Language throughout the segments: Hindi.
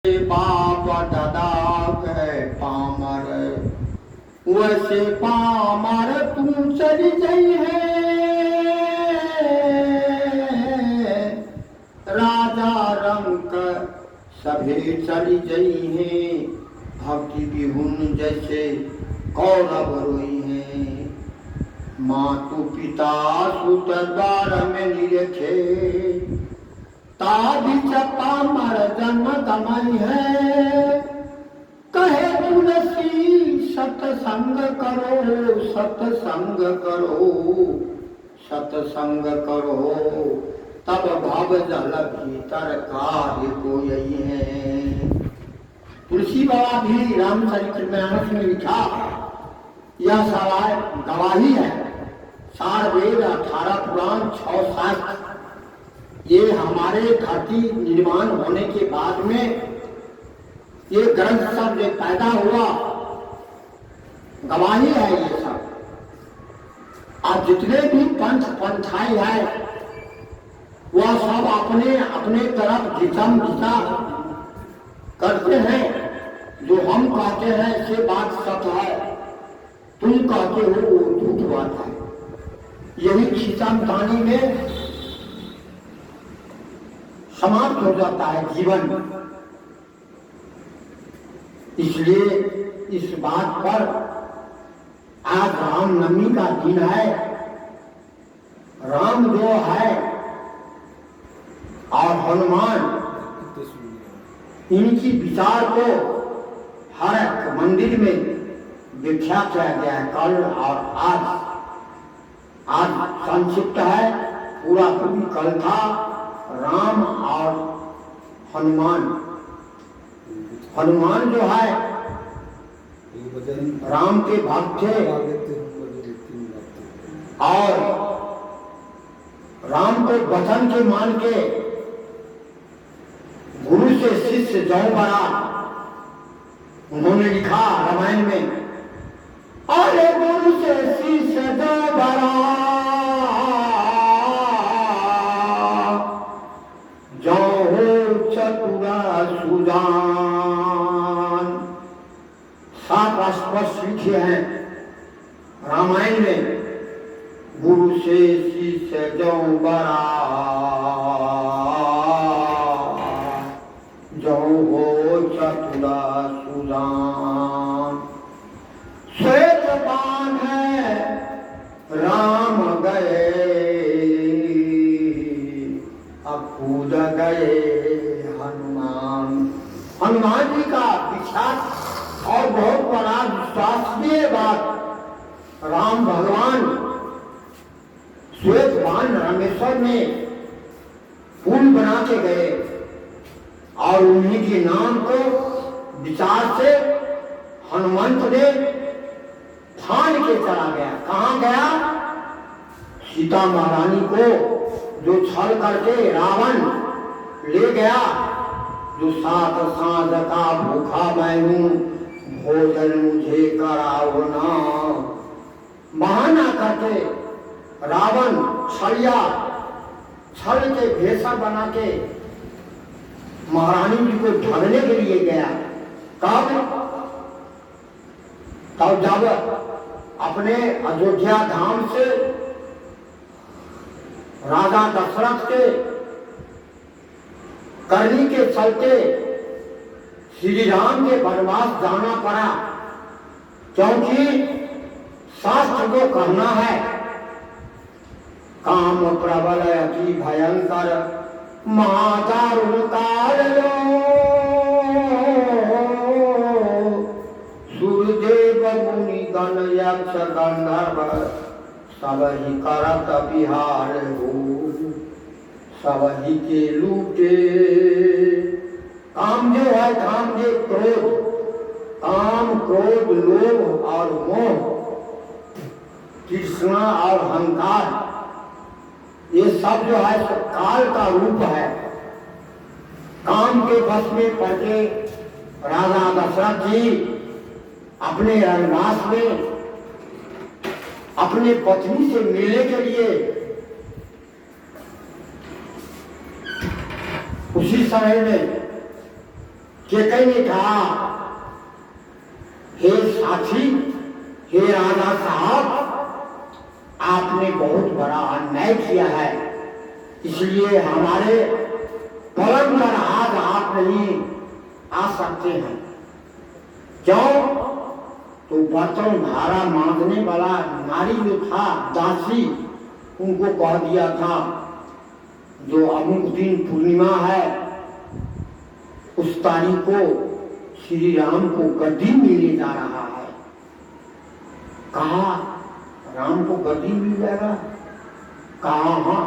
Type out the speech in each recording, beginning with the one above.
बाप दादा है पामर, वैसे पामर तू चली गई है। राजा रंग सभी चली गई है, भक्ति विहुन जैसे कौरव रोई है। मातु पिता सुत द्वार में निरखे, पामर जन्म गमई है। कहे तुलसी सत्संग करो, सत्संग करो, सत्संग करो, तब भव जल भीतर कार्य को यही है। तुलसी बाबा भी रामचरितमानस में लिखा, यह सवाल गवाही है। 4 वेद 18 पुराण 6 शास्त्र, ये हमारे धरती निर्माण होने के बाद में ये ग्रंथ सब जो पैदा हुआ, गवाही है ये सब। आज जितने भी पंथ पंथाई है, वह सब अपने अपने तरफ घिसम घिसा करते हैं। जो हम कहते हैं से बात सत्य है, तुम कहते हो वो झूठ बात है। यही खिसमतानी में समाप्त हो जाता है जीवन। इसलिए इस बात पर आज रामनवमी का दिन है। राम जो है और हनुमान, इनकी विचार को हर एक मंदिर में व्याख्या किया गया है। कल और आज संक्षिप्त है, पूरा पूरी कल था। राम और हनुमान, हनुमान जो है राम के भक्त थे और राम को वचन के मान के गुरु से शिष्य जो बड़ा, उन्होंने लिखा रामायण में, अरे गुरु से शिष्य जो बड़ा, जो हो चतुरा सुजान। 7 स्पष्ट लिखे हैं रामायण में, गुरु से शिष्य जो बड़ा, जो हो चतुरा सुजान। श्वेत बाण है राम गए, कूद गए हनुमान। हनुमान जी का विख्यात और बहुत बड़ा विश्वसनीय बात, राम भगवान श्वेत बाण रामेश्वर में पुल बना के गए और उन्हीं के नाम को विचार से हनुमंत ने ठान के चला गया। कहाँ गया? सीता महारानी को जो छल करके रावण ले गया, जो 7 सांझ का भूखा मैं हूं, भोजन मुझे कराओ ना। बहाना करके रावण छल के भेषा बना के महारानी जी को ढकने के लिए गया। कब? तब जब अपने अयोध्या धाम से राजा दशरथ के करनी के चलते श्री राम के वनवास जाना पड़ा, क्योंकि शास्त्र को कहना है, काम प्रबल अति भयंकर महादारुण काल लो, सूर्यदेव मुनि गण यक्ष गंधर्व सब ही करत बिहार हो, सब ही के लूटे। काम जो है, काम जो क्रोध, काम क्रोध लोभ और मोह, तृष्णा और अहंकार, ये सब जो है काल का रूप है। काम के बस में पड़ के राजा दशरथ जी अपने रंगवास में अपने पत्नी से मिलने के लिए उसी समय में केकई ने कहा, हे साथी, हे राजा साहब, आपने बहुत बड़ा अन्याय किया है, इसलिए हमारे पलंग पर आज आप नहीं आ सकते हैं। क्यों? तो बर्तन भारा मांगने वाला नारी जो था, दासी, उनको कह दिया था जो अमुक दिन पूर्णिमा है उस तारीख को श्री राम को गद्दी मिलने जा रहा है। कहा राम को गद्दी मिल जाएगा? कहा हाँ,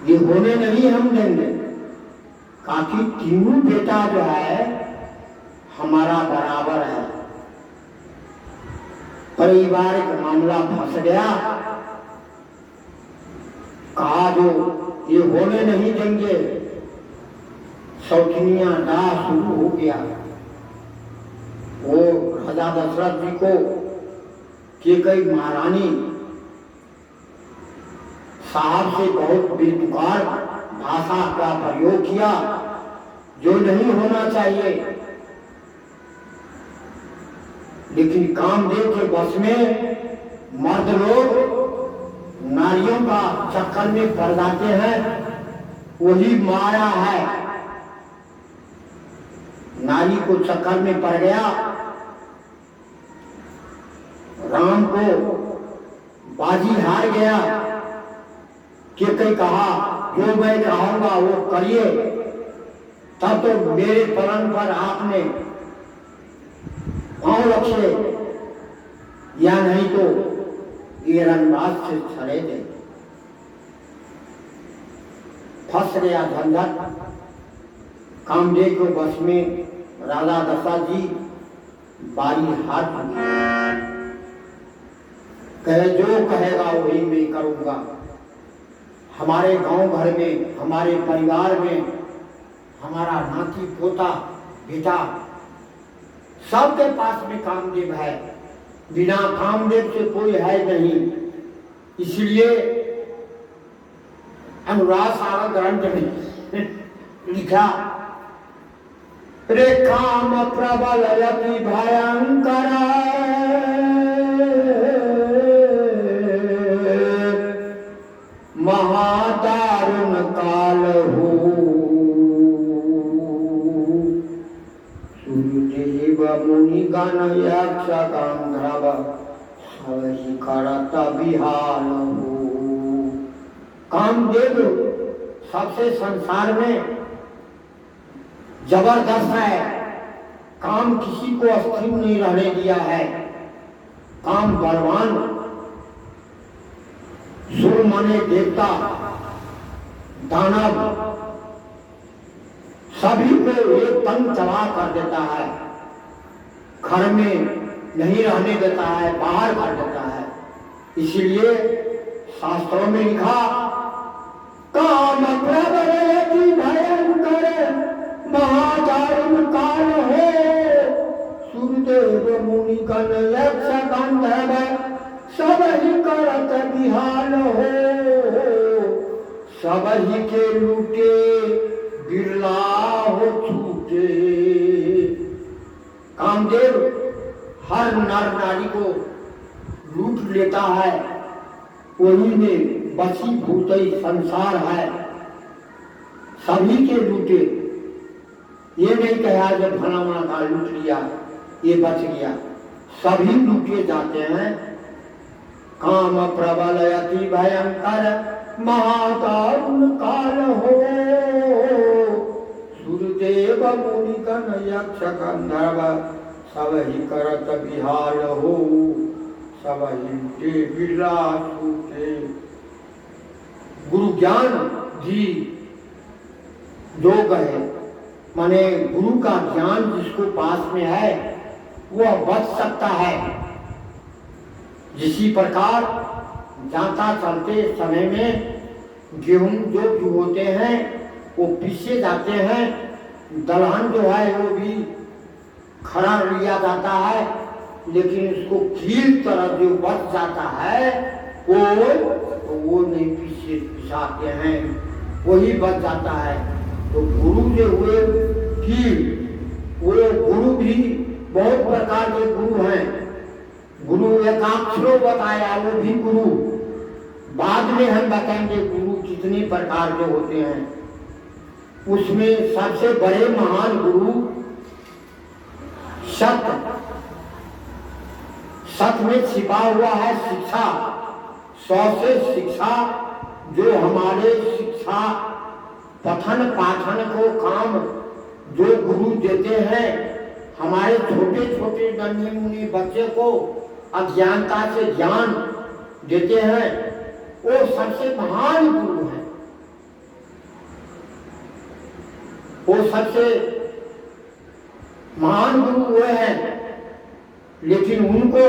ये होने नहीं हम देंगे। काफी तीनों बेटा जो है हमारा बराबर है। पारिवारिक मामला फंस गया। कहा जो ये होने नहीं देंगे। शौकीनिया डा शुरू हो गया। वो राजा दशरथ जी को केकई महारानी साहब से बहुत बेतुकार भाषा का प्रयोग किया जो नहीं होना चाहिए, लेकिन कामदेव के बस में मर्द लोग नारियों का चक्कर में पड़ जाते हैं। वही माया है। नारी को चक्कर में पड़ गया। राम को बाजी हार गया। केकई कहा जो मैं कहूंगा वो करिए, तब तो मेरे पलंग पर आपने पांव रखे, या नहीं तो ये रनबाज से छड़े दे। फंस गया झंझट। कामदेव के बस में राजा दशरथ जी बारी हाथ कहे जो कहेगा वही मैं करूंगा। हमारे गांव घर में, हमारे परिवार में, हमारा नाती पोता बेटा सबके पास में कामदेव है। बिना कामदेव से कोई है नहीं। इसलिए अनुराग सागर ग्रंथ में लिखा, रे काम प्रबल अति भयंकर, महादारुण काल हो, सूर्यदेव मुनि गण यक्ष गंधर्व सभी करत विहार हो। कामदेव सबसे संसार में जबरदस्त है। काम किसी को अस्थिर नहीं रहने दिया है। काम बलवान, सुर माने देवता, दानव, सभी को एक तंग चला कर देता है। घर में नहीं रहने देता है, बाहर कर देता है। इसलिए शास्त्रों में लिखा, काम प्रबल अति भयंकर, महादारुण काल हो, सूर्यदेव मुनि गण यक्ष गंधर्व सब ही करत विहार हो, सब ही के लूटे बिरला हो छूटे। कामदेव हर नर नारी को लूट लेता है। वही में बसी भूतई संसार है। सभी के लूटे। ये नहीं कहा जब फलाना का लूट लिया ये बच गया। सभी लूटे जाते हैं। काम प्रबल अति भयंकर, महादारुण काल हो, सूर्यदेव मुनि गण यक्ष गंधर्व सब ही करत विहार हो, सब ही बिरला छूटे। गुरु ज्ञान जी योग है, माने गुरु का ज्ञान जिसको पास में है वह बच सकता है। इसी प्रकार जाता चलते समय में गेहूं जो भी होते हैं वो पीसे जाते हैं। दलहन जो है वो भी खड़ा लिया जाता है, लेकिन उसको कील तरह जो बच जाता है वो नहीं पिसाते हैं, वही बच जाता है। तो गुरु जो हुए कि वो गुरु भी बहुत प्रकार के गुरु हैं। गुरु एकाक्षरों बताया, वो भी गुरु। बाद में हम बताएंगे गुरु कितने प्रकार के होते हैं। उसमें सबसे बड़े महान गुरु सत्य में छिपा हुआ है शिक्षा। 100 से शिक्षा जो हमारे शिक्षा पठन पाठन को काम जो गुरु देते हैं, हमारे छोटे छोटे नन्हे मुन्ने बच्चे को अज्ञानता से ज्ञान देते हैं, वो सबसे महान गुरु हैं। वो सबसे महान गुरु वो हैं। लेकिन उनको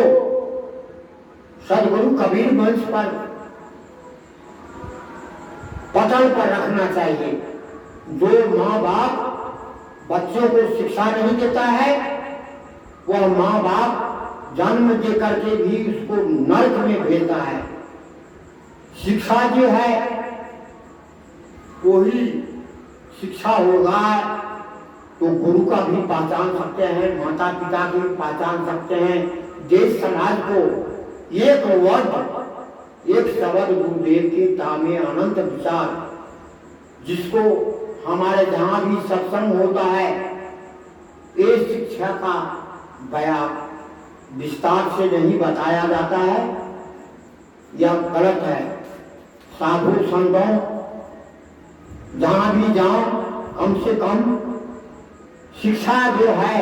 सदगुरु कबीर वंश पर पटल पर रखना चाहिए। जो माँ बाप बच्चों को शिक्षा नहीं देता है, वह माँ बाप जन्म दे करके भी उसको नरक में भेजता है। शिक्षा जो है वही शिक्षा होगा तो गुरु का भी पहचान सकते हैं, माता पिता की भी पहचान सकते हैं, देश समाज को एक वर्ड एक शब्द गुरुदेव के तामे अनंत विचार, जिसको हमारे जहाँ भी सत्संग होता है ये शिक्षा का बयान विस्तार से नहीं बताया जाता है, यह गलत है। साधु संतों जहाँ भी जाओ कम से कम शिक्षा जो है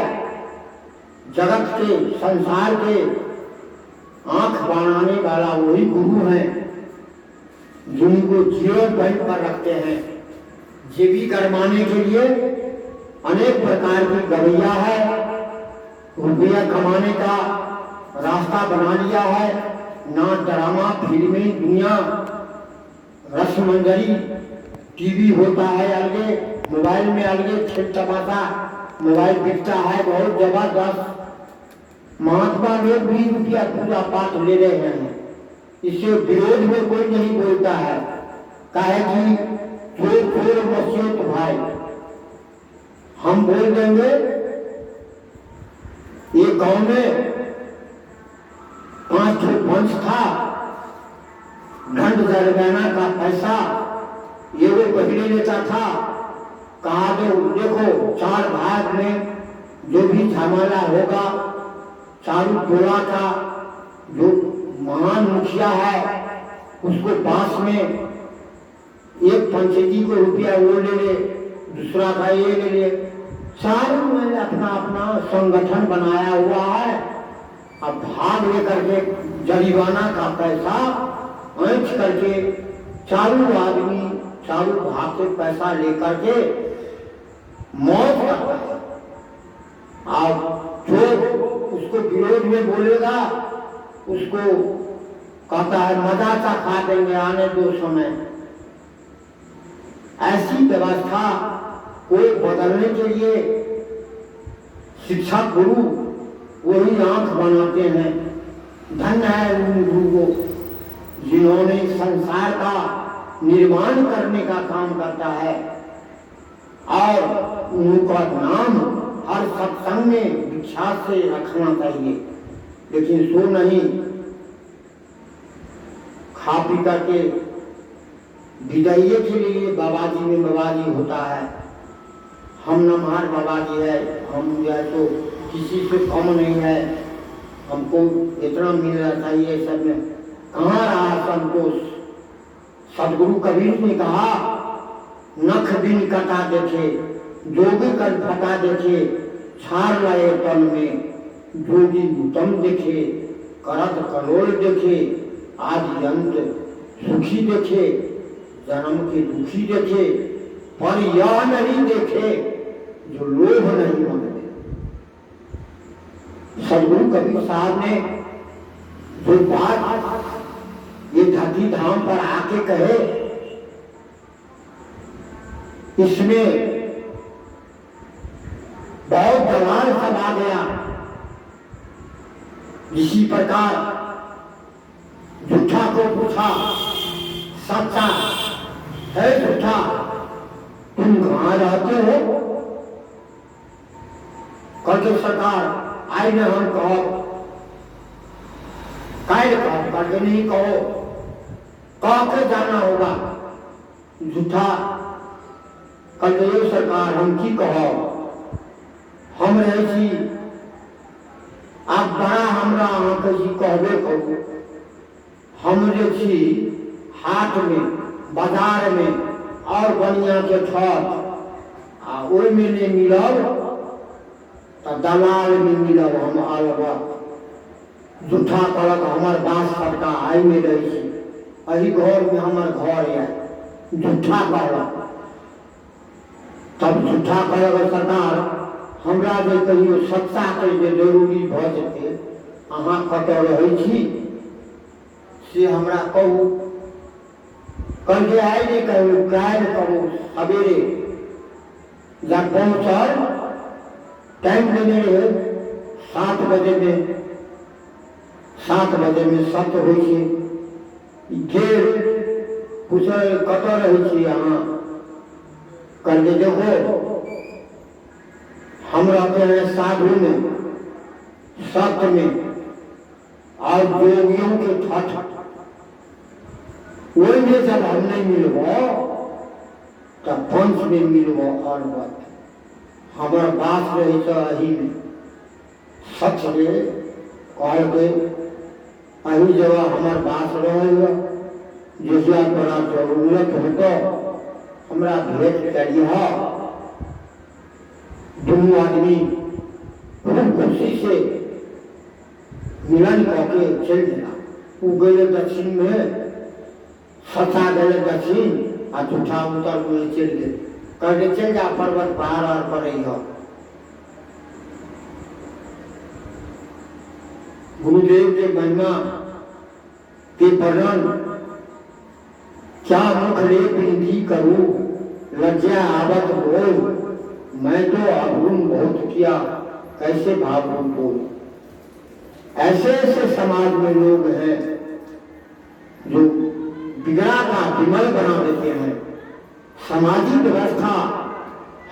जगत के संसार के आंख बनाने वाला वही गुरु है, जिनको जीवन बंद पर रखते हैं। जीवी करवाने के लिए अनेक प्रकार की गवैया है, रुपया कमाने का रास्ता बना लिया है। नाच ड्रामा फिल्में दुनिया रसमंजरी टीवी होता है अलगे, मोबाइल में अलगे खेल तमाशा, मोबाइल बिकता है बहुत जबरदस्त। महात्मा लोग भी रुपया पूजा पाठ ले रहे हैं, इससे विरोध में कोई नहीं बोलता है। कहे कि चोर चोर मसीह तो भाई हम बोल देंगे। ये गांव में 5 वंश था, दंड जरिमाना का पैसा ये वो पहले लेता था। कहा तो देखो 4 भाग में जो भी झमेला होगा, चारू टोला का जो महान मुखिया है उसको पास में एक पंचायती को रुपया वो ले ले, दूसरा का ये ले ले। चारों में अपना अपना संगठन बनाया हुआ है। अब भाग लेकर के जरिमाना का पैसा ऐंठ करके चारों आदमी चारों भाग से पैसा लेकर के मौत करता है। अब जो उसको विरोध में बोलेगा उसको कहता है मजा सा खा देंगे, आने दो समय। ऐसी व्यवस्था को बदलने के लिए शिक्षक गुरु वही आंख बनाते हैं। धन्य है उन गुरु को जिन्होंने संसार का निर्माण करने का काम करता है, और उनका नाम हर सत्संग में विख्यात से रखना चाहिए। लेकिन सो नहीं, खा पी करके विदाई के लिए बाबाजी में बाबाजी होता है। हम नमहार बाबाजी है, हम जो है तो किसी से कम नहीं है, हमको इतना मिलना चाहिए। सब में कहाँ रहा संतोष। सदगुरु कबीर ने कहा नख बिन कटा देखे, जोगी कर फटा देखे, छार लाए तन में, जोगी उत्तम देखे, करत कलोल देखे, आदि अंत सुखी देखे, जन्म के दुखी देखे, पर यह नहीं देखे जो लोभ नहीं मानते। सदगुरु कबीर साहब ने जो बात ये धरती धाम पर आके कहे, इसमें बहुत दलाल सब आ गया। इसी प्रकार झूठा को पूछा सच्चा है झूठा, तुम कहाँ रहते हो? करके सरकार आई ने हम कहो काय कहो करके नहीं कहो, कह के जाना होगा। झूठा करके ये सरकार हम की कहो, हम रहे छी आप बड़ा हमरा अहाँ कही कहबे करू। हम जे छी हाट में बाजार में और बनिया के ठट आ ओहि में नहीं मिलब तो दलाल में मिलब हम अलग। झूठा कहलक हमार बास सबका आई में रही छी, अही घर में हमार घर है। झूठा कहलक, तब झूठा कहलक सरकार हमरा जे कहियो सच्चा के जे जरूरी भ जेते अहाँ कतऽ रहै छी से हमरा कहू। कहिए आइ नहीं कहू, काल्हि कहू सवेरे जब पहुँचल टाइम देने रहे 7 बजे में, 7 बजे में सत्य होइ छै। गेल पूछल कतऽ रहै छी अहाँ? कहलिए देखो हम रहते हैं साधु में, सत्य में और जोगियों के ठठ। वही में जब हम नहीं मिलबो तब पंच में मिलबो। और बात हमार बात रही तो अही में सच रे कह के अही जगह हमार बात रहेगा। जैसा बड़ा जरूरत हो तो हमरा भेंट करिए। दोनों आदमी खूब खुशी से मिलन करके चल गया। वो गए दक्षिण में, सचा गए दक्षिण आ झूठा उत्तर में चल गए। कहते चल जा पर्वत पहाड़ और पर गुरुदेव के महिमा के वर्णन क्या मुख लेप निधि करूं, लज्जा आवत बोल, मैं तो अभून बहुत किया कैसे भावूं बोल। ऐसे ऐसे समाज में लोग हैं जो बिगड़ा का विमल बना देते हैं। सामाजिक व्यवस्था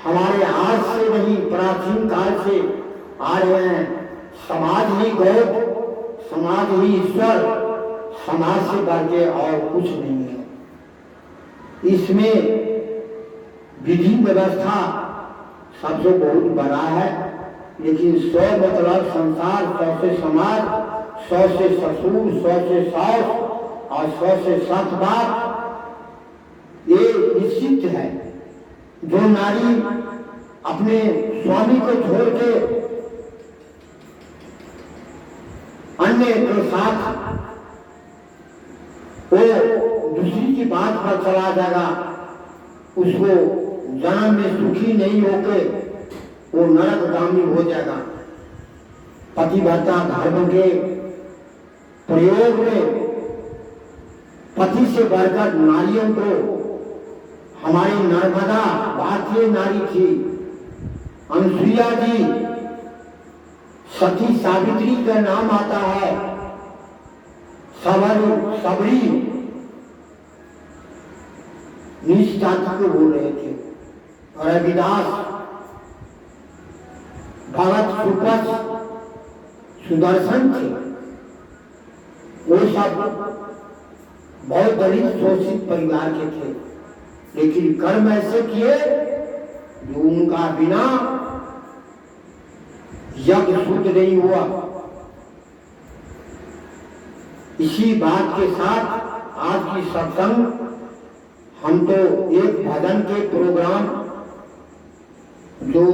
हमारे आज से नहीं प्राचीन काल से आ रहे हैं। समाज ही गौरव, समाज ही ईश्वर, समाज से बढ़ के और कुछ नहीं है। इसमें विधि व्यवस्था सबसे बहुत बड़ा है, लेकिन 100 मतलब संसार, 100 से समाज, 100 से ससुर, 100 से सास और 100 से साथ बात ये निश्चित है। जो नारी अपने स्वामी को छोड़ के अन्य के साथ वो दूसरी की बात पर चला जाएगा, उसको जन्म में सुखी नहीं होके वो नरकगामी हो जाएगा। पतिव्रता धर्म के प्रयोग में पति से बढ़कर नारियों को, हमारी नर्मदा भारतीय नारी थी अनुसुईया जी, सती सावित्री का नाम आता है, सबरी नीच जाति को बोल रहे थे। रविदास, भगत सुपस, सुदर्शन थे। वो सब बहुत दलित शोषित परिवार के थे, लेकिन कर्म ऐसे किए जो उनका बिना यज्ञ शुद्ध नहीं हुआ। इसी बात के साथ आज की सत्संग, हम तो एक भजन के प्रोग्राम जो